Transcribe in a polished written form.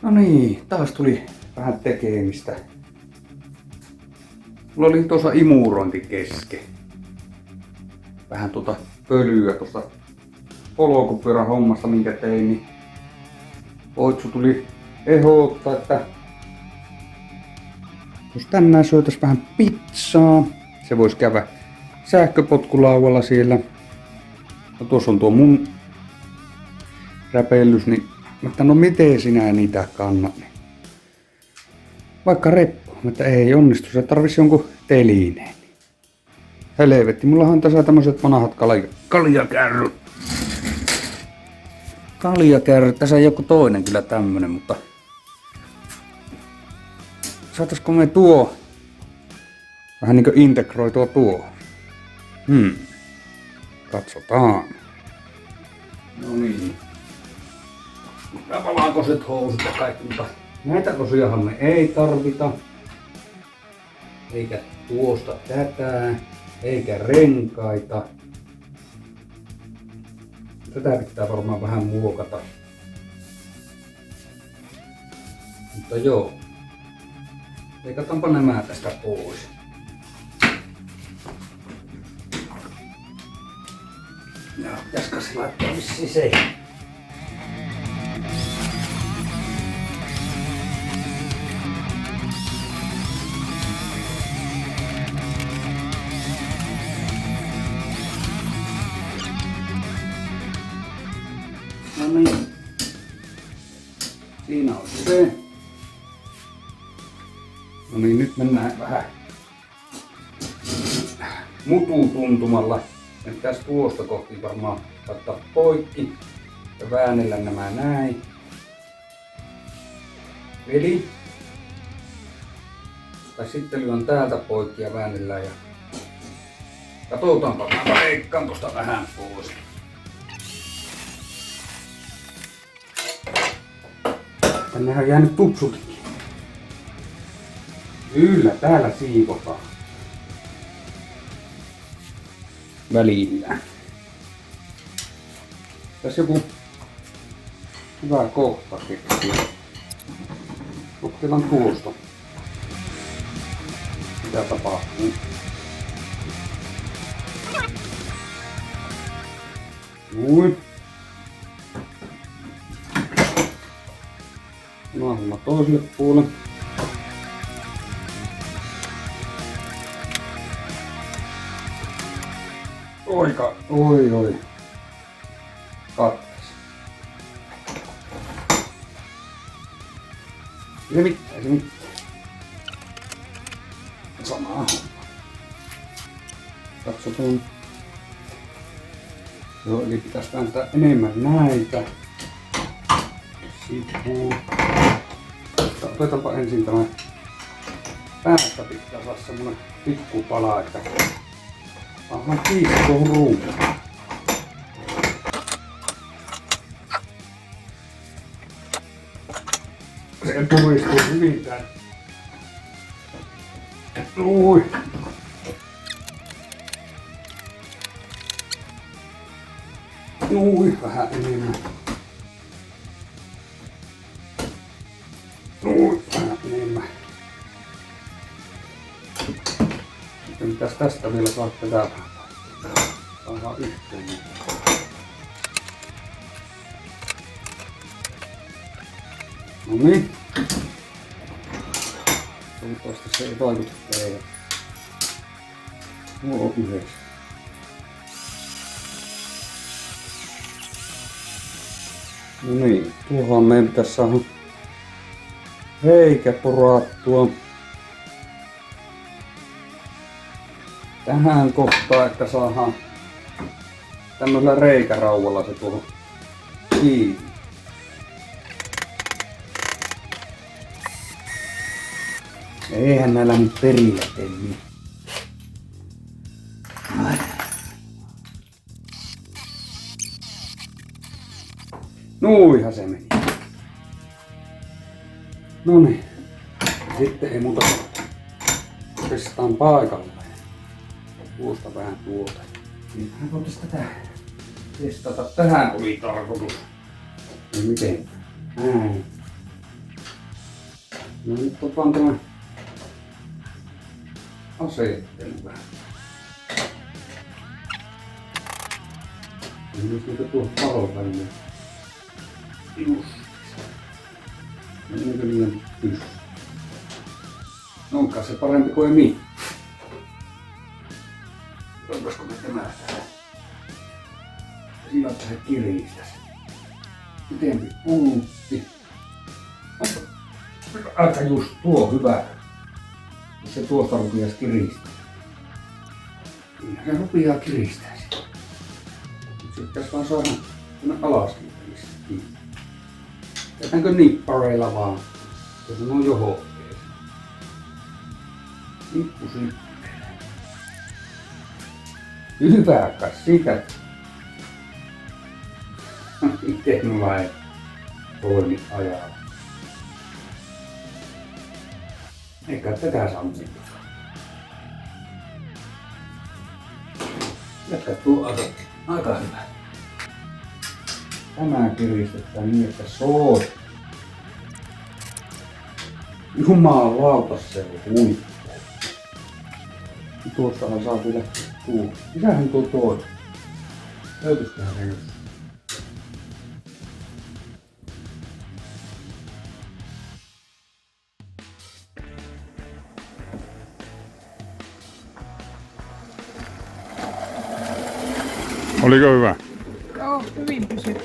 No niin, taas tuli vähän tekemistä. Mulla oli tuossa imurointi kesken. Vähän pölyä tuosta polkupyörän hommasta minkä tein, niin Oitsu tuli ehdottaa, että jos tänään syötäis vähän pizzaa, se vois käydä sähköpotkulauvalla siellä. No tuossa on tuo mun räpellys, niin mutta no miten sinä niitä kannat? Niin vaikka reppu, mutta ei onnistu, se tarvisi jonkun telineen. Helvetti, mullahan on tässä tämmöset vanhat kaljakärryt. Kaljakärryt, tässä on joku toinen kyllä tämmönen, mutta saataisko me tuo vähän niinkö integroitua tuo? Katsotaan. No niin. Valkoiset housut ja kaikki, mutta näitä osiahan me ei tarvita. Eikä tuosta tätä, eikä renkaita. Tätä pitää varmaan vähän muokata. Mutta joo. Leikataanpa nämä tästä pois. Ja pitäisikö se laittaa vissiin se. No niin. Siinä on se. No niin, nyt mennään vähän mututuntumalla. Me pitäis tuosta kohti varmaan laittaa poikki ja väännellä nämä näin. Eli tai sitten lyön täältä poikki ja väännellään ja katsotaanpa, mä leikkaan tosta vähän pois. Tännehän on jäänyt tupsutkin. Kyllä, täällä siivotaan. Välillä. Tässä joku hyvä kohta keksiä. Kokeillaan tuosta. Mitä tapahtuu? Noin. Naamalla toiselle puolelle. Oi. Kattes. Se mitään. Sama homma. Katsotaan. Joo, eli pitäisi vääntää enemmän näitä. Sivuun. Otetaanpa ensin tämä päästä pitää saada semmonen pikku pala, että saadaan kiinni tuohon ruumiin. Se puristuu hyvin tää. Ui. Ui, vähän enemmän. Vähän enemmän. Sitten pitäis tästä vielä saada tätä saadaan yhteen. Noniin. Toivottavasti se ei vaikuta teille. Nuo on yhdessä. No niin, tuohon meidän pitäisi saada reikä porattua tähän kohtaan, että saadaan tämmöisellä reikärauvalla se tuohon kiinni. Eihän näillä nyt perillä tee niin. Nuihan se meni. Noniin. Sitten ei muuta kuin pistetään paikalle. Tuosta vähän tuolta. Niin vähän voitais tätä testata. Tähän oli tarkoitus. Ja miten? Näin. No nyt on vaan tämä asettelu vähän. Ja myös niitä tuohon palon väliin. Just. Meneekö liian pyssy? No onkaan se parempi kuin ei mitään. Olisiko me tämä täällä? Sillä se kiristäisi. Pitempi pultti. Aika just tuo hyvä. Jos se tuosta rupeaisi kiristää. Kyllä se rupeaa kiristää sitä. Nyt se pitäisi vaan saada tänne alaskin kiinni. Jätänkö nippareilla vaan? Se sanoo johokkeeseen. Nippu sippelee. Hyvä kai sitä. Miten mulla ei toimi ajaa? Eikä tätä saa mitään. Jätkä tuo aika hyvä. Tämä kiristetään niin, että soot. Jumalauta, se on huippu. Tuostahan saa vielä tuo. Misähän tuo toi? Löytyisiköhän se just? Oliko hyvä? Joo, hyvin pysyi.